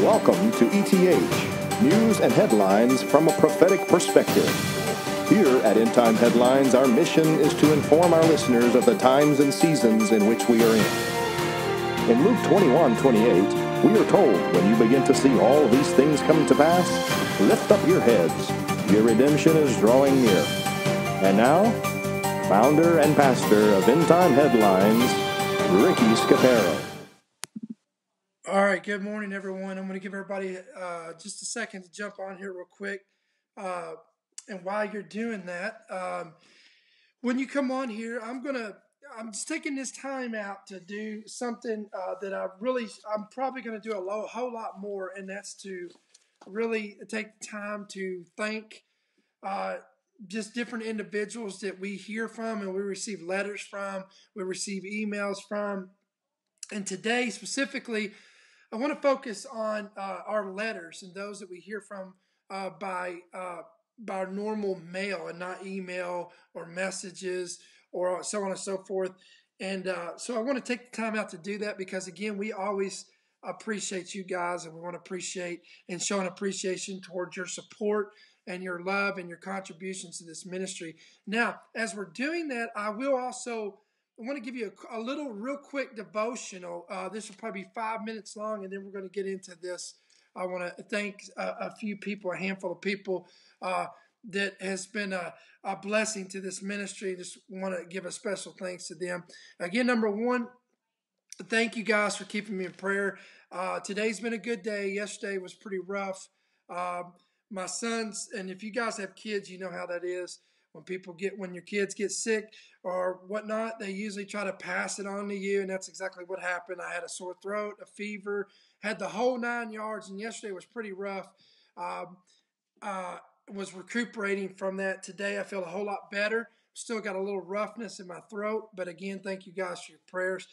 Welcome to ETH, news and headlines from a prophetic perspective. Here at End Time Headlines, our mission is to inform our listeners of the times and seasons in which we are in. In Luke 21:28, we are told, when you begin to see all these things come to pass, lift up your heads. Your redemption is drawing near. And now, founder and pastor of End Time Headlines, Ricky Scaparo. All right, good morning, everyone. I'm going to give everybody just a second to jump on here real quick. And while you're doing that, when you come on here, I'm just taking this time out to do something that I'm probably going to do a whole lot more, and that's to really take the time to thank just different individuals that we hear from and we receive letters from, we receive emails from. And today, specifically, I want to focus on our letters and those that we hear from by normal mail and not email or messages or so on and so forth. And so I want to take the time out to do that because, again, we always appreciate you guys, and we want to appreciate and show an appreciation towards your support and your love and your contributions to this ministry. Now, as we're doing that, I want to give you a little real quick devotional. This will probably be 5 minutes long, and then we're going to get into this. I want to thank a few people, a handful of people that has been a blessing to this ministry. Just want to give a special thanks to them. Again, number one, thank you guys for keeping me in prayer. Today's been a good day. Yesterday was pretty rough. My sons, and if you guys have kids, you know how that is. When your kids get sick or whatnot, they usually try to pass it on to you, and that's exactly what happened. I had a sore throat, a fever, had the whole 9 yards, and yesterday was pretty rough. Was recuperating from that. Today I feel a whole lot better. Still got a little roughness in my throat, but again, thank you guys for your prayers.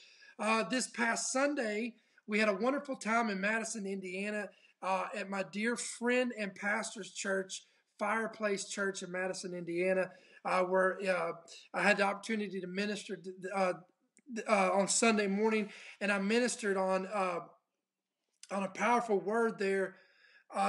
This past Sunday, we had a wonderful time in Madison, Indiana, at my dear friend and pastor's church, Fireplace Church in Madison, Indiana, where I had the opportunity to minister on Sunday morning, and I ministered on a powerful word there,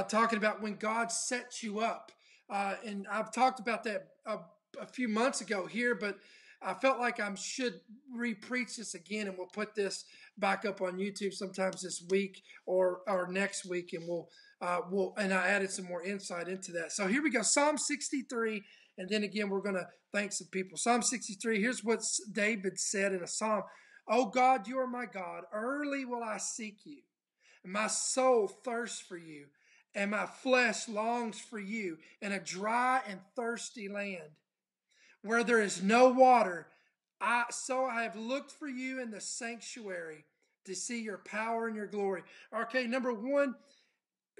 talking about when God sets you up. And I've talked about that a few months ago here, but I felt like I should re-preach this again, and we'll put this back up on YouTube sometimes this week or next week, and and I added some more insight into that. So here we go, Psalm 63, and then again we're going to thank some people. Psalm 63, here's what David said in a psalm. "Oh God, you are my God. Early will I seek you. My soul thirsts for you, and my flesh longs for you in a dry and thirsty land, where there is no water. So I have looked for you in the sanctuary to see your power and your glory." Okay, number one,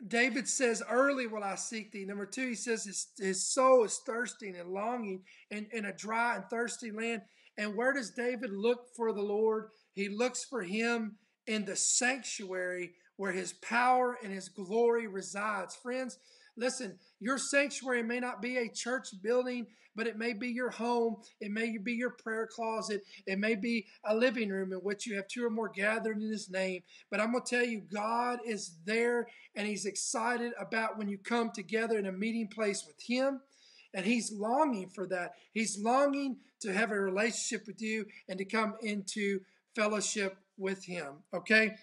David says, "Early will I seek thee." Number two, he says his soul is thirsting and longing in a dry and thirsty land. And where does David look for the Lord? He looks for him in the sanctuary where his power and his glory resides. Friends, listen, your sanctuary may not be a church building, but it may be your home. It may be your prayer closet. It may be a living room in which you have two or more gathered in his name. But I'm going to tell you, God is there, and he's excited about when you come together in a meeting place with him. And he's longing for that. He's longing to have a relationship with you and to come into fellowship with him. Okay?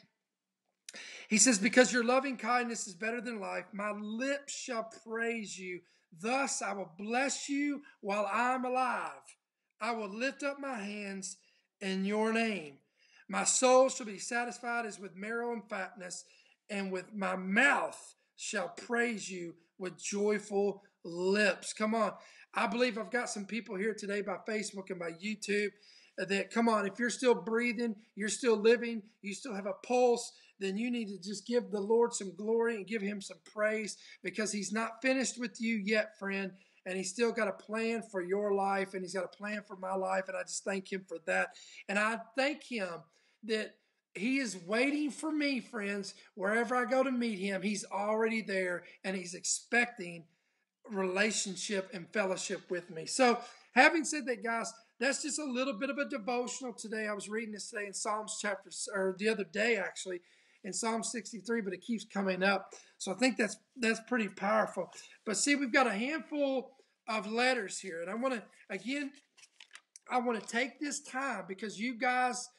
He says, "Because your loving kindness is better than life, my lips shall praise you. Thus I will bless you while I am alive. I will lift up my hands in your name. My soul shall be satisfied as with marrow and fatness, and with my mouth shall praise you with joyful lips." Come on. I believe I've got some people here today by Facebook and by YouTube that, come on, if you're still breathing, you're still living, you still have a pulse, then you need to just give the Lord some glory and give him some praise, because he's not finished with you yet, friend, and he's still got a plan for your life, and he's got a plan for my life, and I just thank him for that. And I thank him that he is waiting for me, friends. Wherever I go to meet him, he's already there, and he's expecting relationship and fellowship with me. So having said that, guys, that's just a little bit of a devotional today. I was reading this today in Psalms chapter, or the other day actually, in Psalm 63, but it keeps coming up. So I think that's pretty powerful. But see, we've got a handful of letters here, and I want to take this time because you guys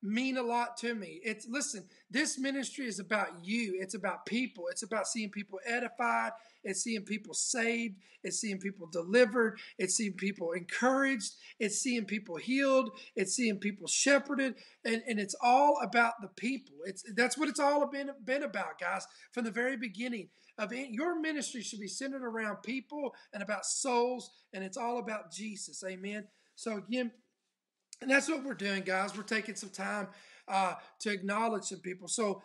mean a lot to me. Listen, this ministry is about you. It's about people. It's about seeing people edified. It's seeing people saved. It's seeing people delivered. It's seeing people encouraged. It's seeing people healed. It's seeing people shepherded. And it's all about the people. That's what it's all been about, guys, from the very beginning. Your ministry should be centered around people and about souls, and it's all about Jesus. Amen. So again, and that's what we're doing, guys. We're taking some time to acknowledge some people. So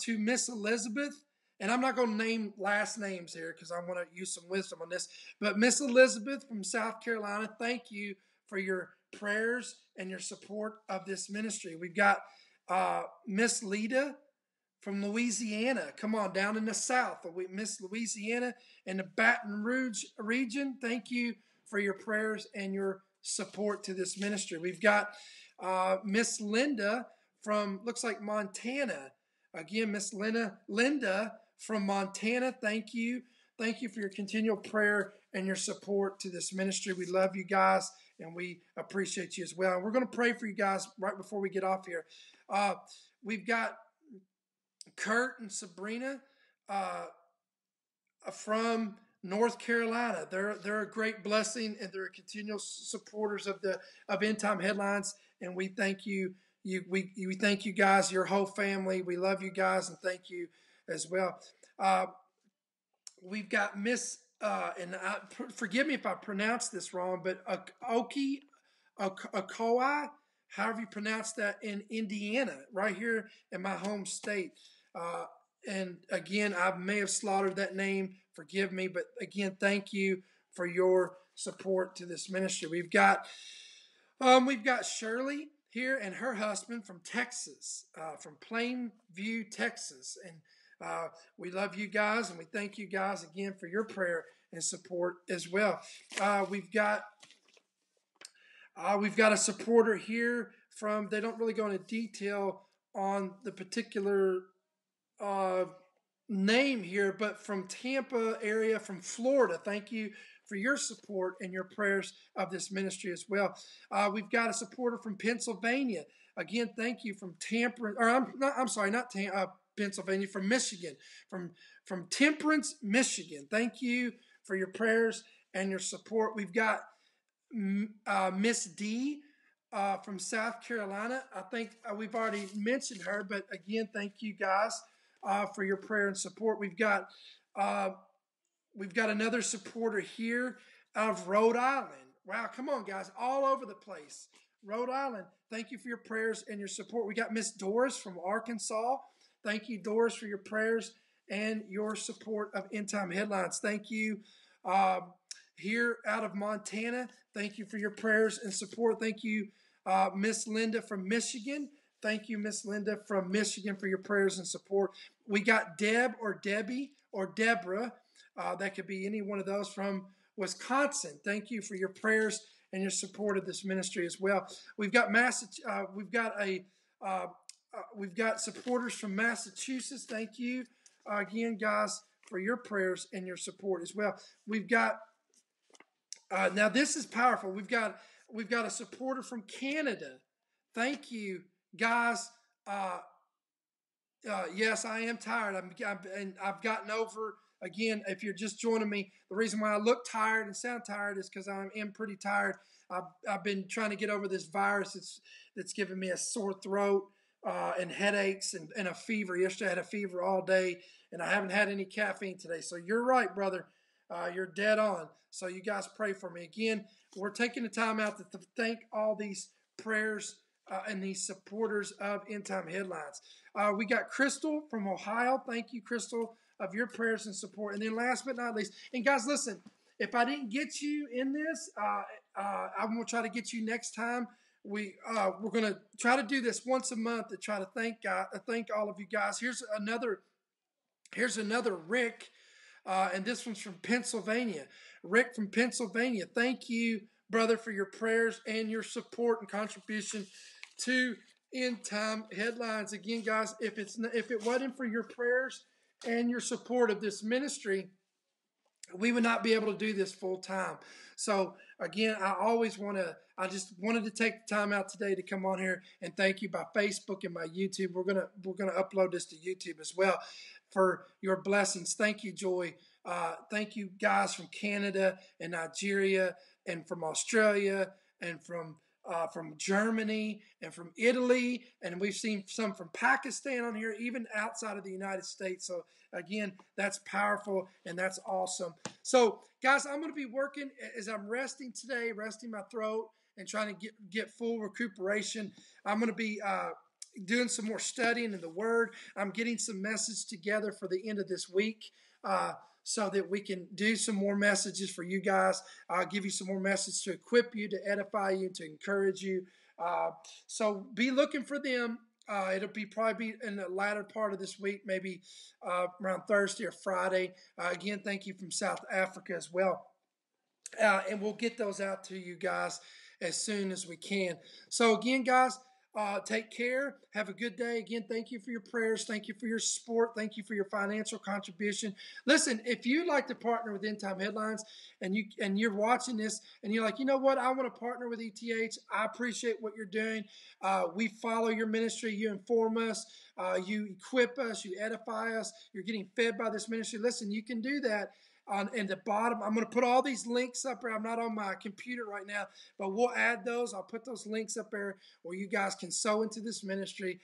to Miss Elizabeth, and I'm not going to name last names here because I want to use some wisdom on this, but Miss Elizabeth from South Carolina, thank you for your prayers and your support of this ministry. We've got Miss Lita from Louisiana. Come on, down in the South. Miss Louisiana in the Baton Rouge region. Thank you for your prayers and your support to this ministry. We've got Miss Linda from, looks like Montana. Again, Miss Linda from Montana. Thank you. Thank you for your continual prayer and your support to this ministry. We love you guys, and we appreciate you as well. We're going to pray for you guys right before we get off here. We've got Kurt and Sabrina from North Carolina. They're a great blessing, and they're continual supporters of End Time Headlines. And we thank you. We thank you guys, your whole family. We love you guys, and thank you as well. We've got Miss forgive me if I pronounce this wrong, but Okoa, however you pronounce that, in Indiana, right here in my home state. And again, I may have slaughtered that name. Forgive me. But again, thank you for your support to this ministry. We've got Shirley here and her husband from Texas, from Plainview, Texas. And we love you guys, and we thank you guys again for your prayer and support as well. We've got a supporter here from, they don't really go into detail on the particular name here, but from Tampa area, from Florida. Thank you for your support and your prayers of this ministry as well. We've got a supporter from Pennsylvania. Again, thank you from Pennsylvania, from Michigan, from Temperance, Michigan. Thank you for your prayers and your support. We've got Miss D from South Carolina. I think we've already mentioned her, but again, thank you guys for your prayer and support. We've got another supporter here out of Rhode Island. Wow, come on, guys, all over the place. Rhode Island, thank you for your prayers and your support. We got Miss Doris from Arkansas. Thank you, Doris, for your prayers and your support of End Time Headlines. Thank you. Here out of Montana, thank you for your prayers and support. Thank you, Miss Linda from Michigan. Thank you, Miss Linda from Michigan, for your prayers and support. We got Deb or Debbie or Deborah. That could be any one of those from Wisconsin. Thank you for your prayers and your support of this ministry as well. We've got we've got supporters from Massachusetts. Thank you again, guys, for your prayers and your support as well. We've got now this is powerful. We've got a supporter from Canada. Thank you, guys. Yes, I am tired. I've gotten over. Again, if you're just joining me, the reason why I look tired and sound tired is because I am pretty tired. I've been trying to get over this virus that's given me a sore throat and headaches and a fever. Yesterday I had a fever all day, and I haven't had any caffeine today. So you're right, brother. You're dead on. So you guys pray for me. Again, we're taking the time out to thank all these prayers and these supporters of End Time Headlines. We got Crystal from Ohio. Thank you, Crystal, of your prayers and support. And then last but not least, and guys, listen, if I didn't get you in this, I'm going to try to get you next time. We're going to try to do this once a month to try to thank all of you guys. Here's another Rick, and this one's from Pennsylvania. Rick from Pennsylvania, thank you, brother, for your prayers and your support and contribution to End Time Headlines. Again, guys, if it wasn't for your prayers and your support of this ministry, we would not be able to do this full time. So again, I just wanted to take the time out today to come on here and thank you by Facebook and my YouTube. We're gonna upload this to YouTube as well for your blessings. Thank you, Joy. Thank you guys from Canada and Nigeria and from Australia and from Germany and from Italy, and we've seen some from Pakistan on here, even outside of the United States. So again, that's powerful and that's awesome. So guys, I'm going to be working as I'm resting today, resting my throat and trying to get full recuperation. I'm going to be doing some more studying in the Word. I'm getting some message together for the end of this week. So that we can do some more messages for you guys. I'll give you some more messages to equip you, to edify you, to encourage you. So be looking for them. It'll probably be in the latter part of this week, maybe around Thursday or Friday. Again, thank you from South Africa as well. And we'll get those out to you guys as soon as we can. So again, guys, take care. Have a good day. Again, thank you for your prayers. Thank you for your support. Thank you for your financial contribution. Listen, if you'd like to partner with End Time Headlines and you're watching this and you're like, you know what, I want to partner with ETH. I appreciate what you're doing. We follow your ministry. You inform us. You equip us. You edify us. You're getting fed by this ministry. Listen, you can do that. In the bottom, I'm going to put all these links up there. I'm not on my computer right now, but we'll add those. I'll put those links up there where you guys can sow into this ministry.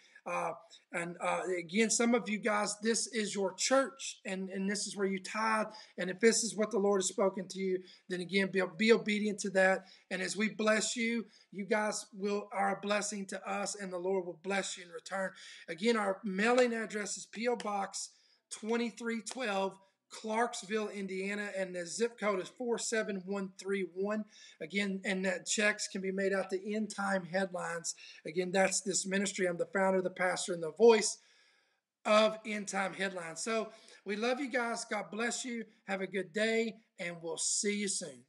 Again, some of you guys, this is your church, and this is where you tithe. And if this is what the Lord has spoken to you, then again, be obedient to that. And as we bless you, you guys are a blessing to us, and the Lord will bless you in return. Again, our mailing address is P.O. Box 2312. Clarksville, Indiana, and the zip code is 47131. Again, and that checks can be made out to End Time Headlines. Again, that's this ministry. I'm the founder, the pastor, and the voice of End Time Headlines. So we love you guys. God bless you. Have a good day, and we'll see you soon.